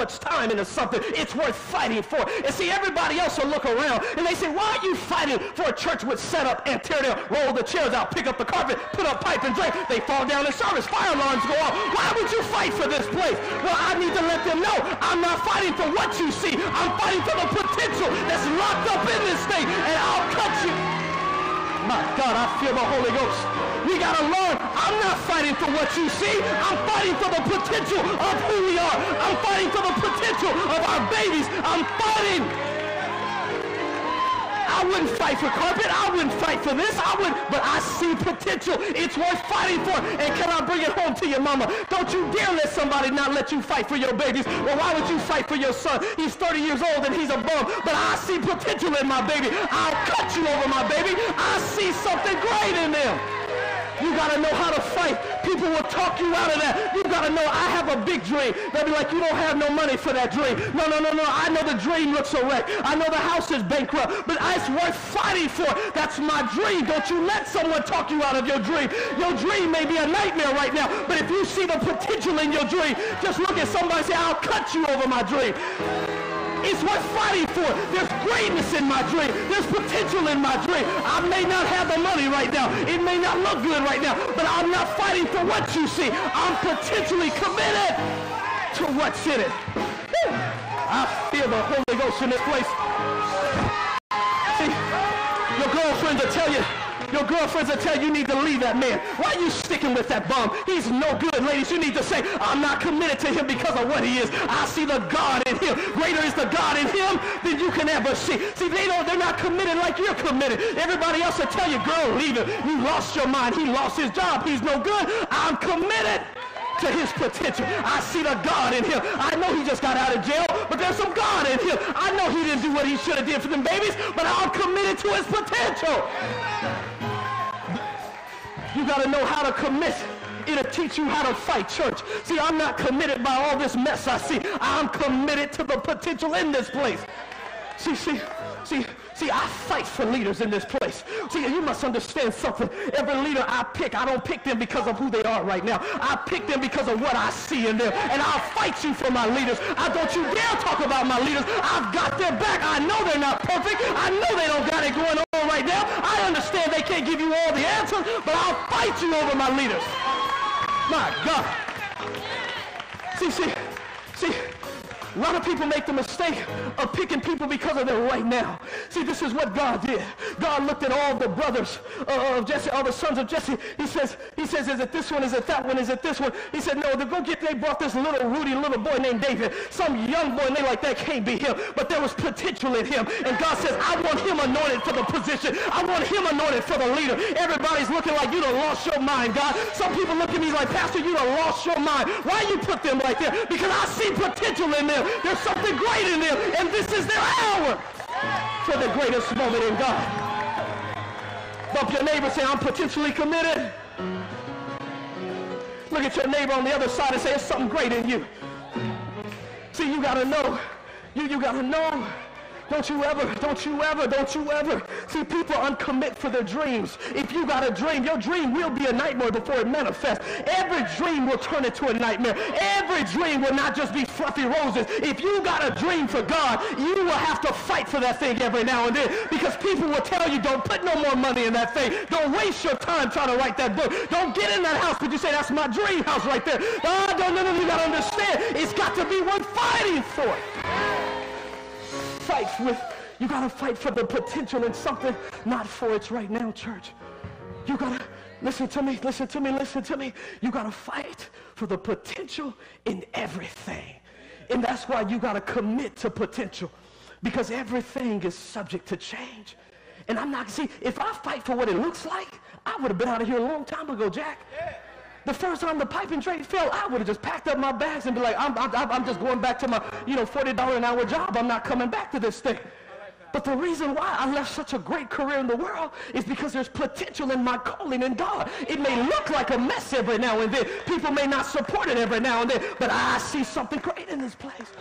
much time into something, it's worth fighting for. And see, everybody else will look around and they say, why are you fighting for a church with set up and tear down, roll the chairs out, pick up the carpet, put up pipe and drape? They fall down in service. Fire alarms go off. Why would you fight for this place? Well, I need to let them know I'm not fighting for what you see. I'm fighting for the potential that's locked up in this thing, and I'll cut you. My God, I feel the Holy Ghost. We got to learn, I'm not fighting for what you see. I'm fighting for the potential of who we are. I'm fighting for the potential of our babies. I'm fighting. I wouldn't fight for carpet. I wouldn't fight for this. I wouldn't, but I see potential. It's worth fighting for. And can I bring it home to your mama? Don't you dare let somebody not let you fight for your babies. Well, why would you fight for your son? He's 30 years old and he's a bum, but I see potential in my baby. I'll cut you over my baby. I see something great in them. You got to know how to fight. People will talk you out of that. You got to know, I have a big dream. They'll be like, you don't have no money for that dream. No. I know the dream looks a wreck. I know the house is bankrupt, but it's worth fighting for. That's my dream. Don't you let someone talk you out of your dream. Your dream may be a nightmare right now, but if you see the potential in your dream, just look at somebody and say, I'll cut you over my dream. It's worth fighting for. There's greatness in my dream. There's potential in my dream. I may not have the money right now. It may not look good right now, but I'm not fighting for what you see. I'm potentially committed to what's in it. Woo. I feel the Holy Ghost in this place. See, your girlfriends will tell you, you need to leave that man. Why are you sticking with that bum? He's no good, ladies. You need to say, I'm not committed to him because of what he is. I see the God in him. Greater is the God in him than you can ever see. See, they're not committed like you're committed. Everybody else will tell you, girl, leave him. You lost your mind. He lost his job. He's no good. I'm committed to his potential. I see the God in him. I know he just got out of jail, but there's some God in him. I know he didn't do what he should have did for them babies, but I'm committed to his potential. You got to know how to commit. It'll teach you how to fight, church. See, I'm not committed by all this mess I see. I'm committed to the potential in this place. See, I fight for leaders in this place. See, you must understand something. Every leader I pick, I don't pick them because of who they are right now. I pick them because of what I see in them. And I'll fight you for my leaders. Don't you dare talk about my leaders. I've got their back. I know they're not perfect. I know they don't got it going on right now. I understand they can't give you all the answers, but I'll fight you over my leaders. My God. See, a lot of people make the mistake of picking people because of their right now. See, this is what God did. God looked at all the brothers of Jesse, all the sons of Jesse. He says, is it this one? Is it that one? Is it this one? He said, no, they brought this little Rudy little boy named David. Some young boy, and they like, that can't be him. But there was potential in him. And God says, I want him anointed for the position. I want him anointed for the leader. Everybody's looking like you done lost your mind, God. Some people look at me like, Pastor, you done lost your mind. Why you put them right there? Because I see potential in them. There's something great in them, and this is their hour for the greatest moment in God. Bump your neighbor, say, I'm potentially committed. Look at your neighbor on the other side and say, there's something great in you. See, you got to know. You got to know. Don't you ever. See, people uncommit for their dreams. If you got a dream, your dream will be a nightmare before it manifests. Every dream will turn into a nightmare. Every dream will not just be fluffy roses. If you got a dream for God, you will have to fight for that thing every now and then, because people will tell you, don't put no more money in that thing. Don't waste your time trying to write that book. Don't get in that house because you say, that's my dream house right there. Oh, no, you got to understand. It's got to be worth fighting for. You got to fight for the potential in something, not for its right now, church. You got to, listen to me. You got to fight for the potential in everything. And that's why you got to commit to potential, because everything is subject to change. And if I fight for what it looks like, I would have been out of here a long time ago, Jack. Yeah. The first time the pipe and drape fell, I would have just packed up my bags and be like, I'm just going back to my, $40 an hour job. I'm not coming back to this thing. But the reason why I left such a great career in the world is because there's potential in my calling in God. It may look like a mess every now and then. People may not support it every now and then, but I see something great in this place.